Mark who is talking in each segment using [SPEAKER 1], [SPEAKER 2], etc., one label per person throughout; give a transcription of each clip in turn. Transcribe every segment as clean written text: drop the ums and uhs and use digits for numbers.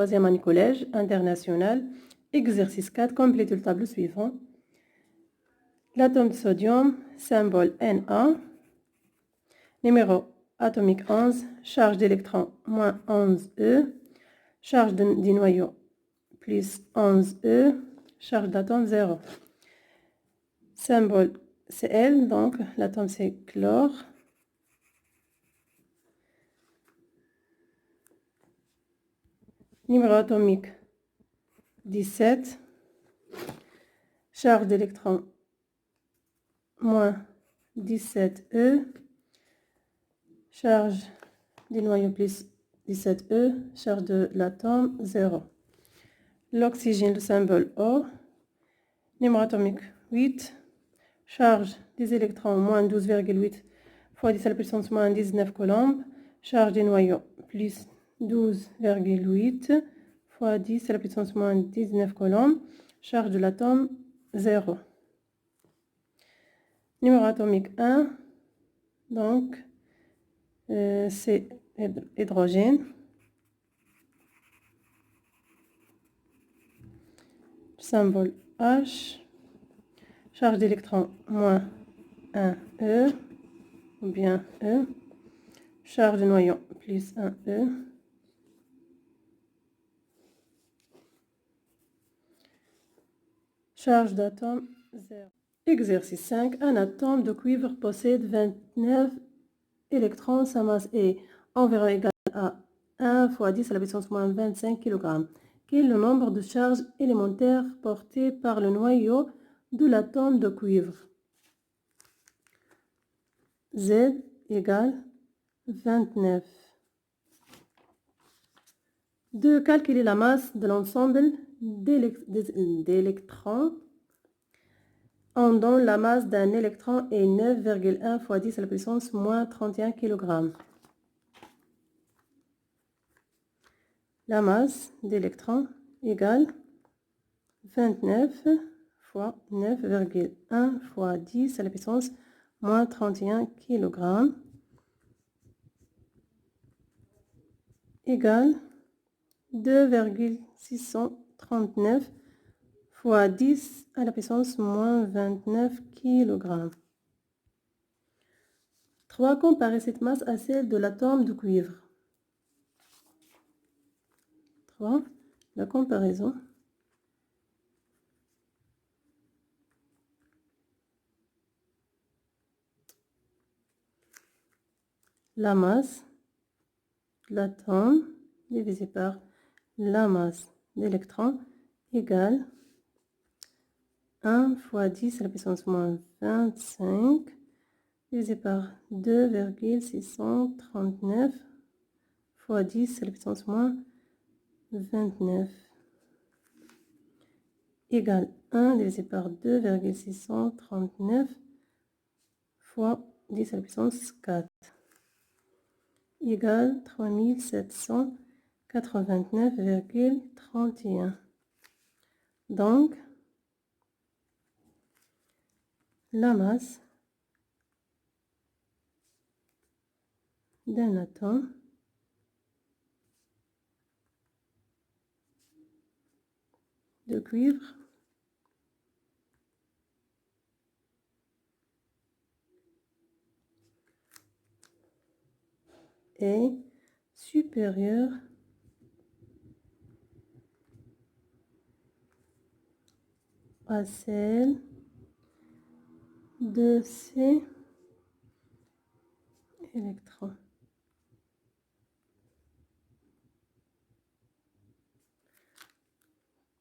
[SPEAKER 1] Troisième année collège international. Exercice 4, complétez le tableau suivant. L'atome de sodium, symbole Na. Numéro atomique 11, charge d'électron moins 11E. Charge du noyau plus 11E. Charge d'atome 0. Symbole Cl, donc l'atome c'est chlore. Numéro atomique 17. Charge d'électron moins 17E. Charge du noyau plus 17E. Charge de l'atome 0. L'oxygène, le symbole O. Numéro atomique 8. Charge des électrons moins 12,8 fois 10 à la puissance moins 19 coulombs. Charge du noyau plus 12,8 fois 10 à la puissance moins 19 coulombs. Charge de l'atome 0. Numéro atomique 1. Donc, c'est hydrogène. Symbole H. Charge d'électron moins 1E ou bien E. Charge de noyau plus 1E. Charge d'atome 0. Exercice 5. Un atome de cuivre possède 29 électrons. Sa masse est environ égale à 1 fois 10 à la puissance moins 25 kg. Quel est le nombre de charges élémentaires portées par le noyau de l'atome de cuivre? Z égale 29. De calculer la masse de l'ensemble d'électrons dont la masse d'un électron est 9,1 fois 10 à la puissance moins 31 kg. La masse d'électrons égale 29 fois 9,1 fois 10 à la puissance moins 31 kg égale 2,639 fois 10 à la puissance moins 29 kg. 3. Comparer cette masse à celle de l'atome de cuivre. 3. La comparaison. La masse de l'atome divisé par la masse d'électrons égale 1 fois 10 à la puissance moins 25 divisé par 2,639 fois 10 à la puissance moins 29 égale 1 divisé par 2,639 fois 10 à la puissance 4 égale 3789,31. Donc, la masse d'un atome de cuivre est supérieure à celle de ces électrons.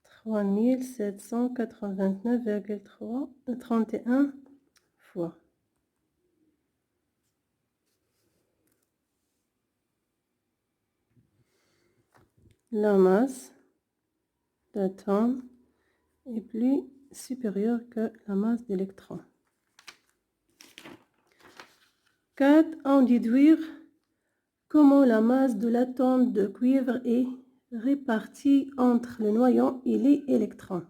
[SPEAKER 1] Trois mille sept cent 31 fois. La masse d'atome est plus supérieure que la masse d'électrons. 4. En déduire comment la masse de l'atome de cuivre est répartie entre le noyau et les électrons.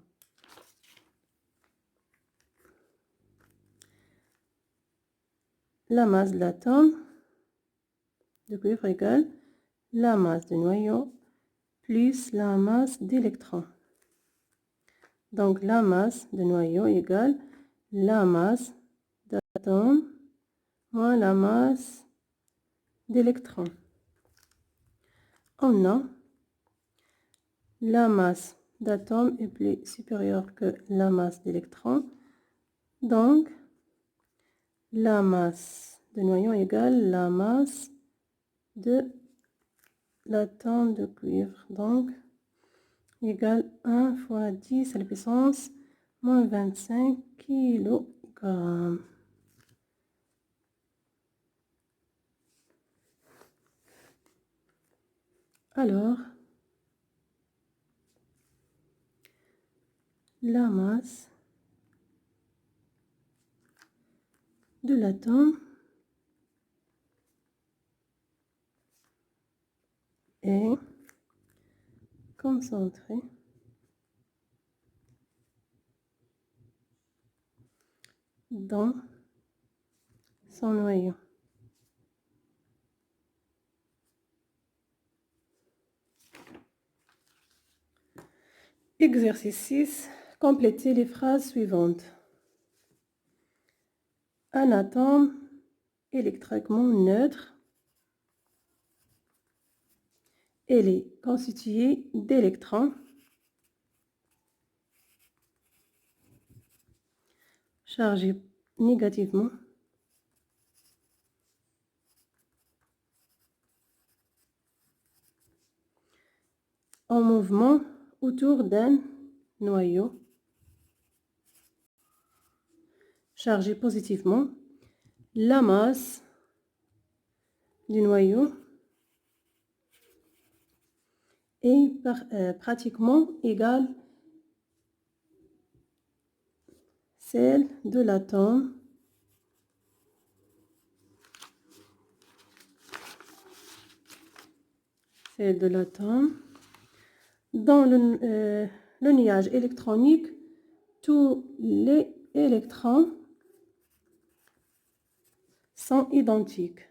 [SPEAKER 1] La masse de l'atome de cuivre égale la masse du noyau plus la masse d'électrons. Donc, la masse de noyau égale la masse d'atomes moins la masse d'électrons. On a la masse d'atomes est plus supérieure que la masse d'électrons. Donc, la masse de noyau égale la masse de l'atome de cuivre. Donc, égale 1 fois 10 à la puissance moins 25 kg. Alors, la masse de l'atome est concentrée dans son noyau. Exercice 6. Complétez les phrases suivantes. Un atome électriquement neutre. Elle est constituée d'électrons chargés négativement en mouvement autour d'un noyau chargé positivement. La masse du noyau est pratiquement égale celle de l'atome Dans le nuage électronique, tous les électrons sont identiques.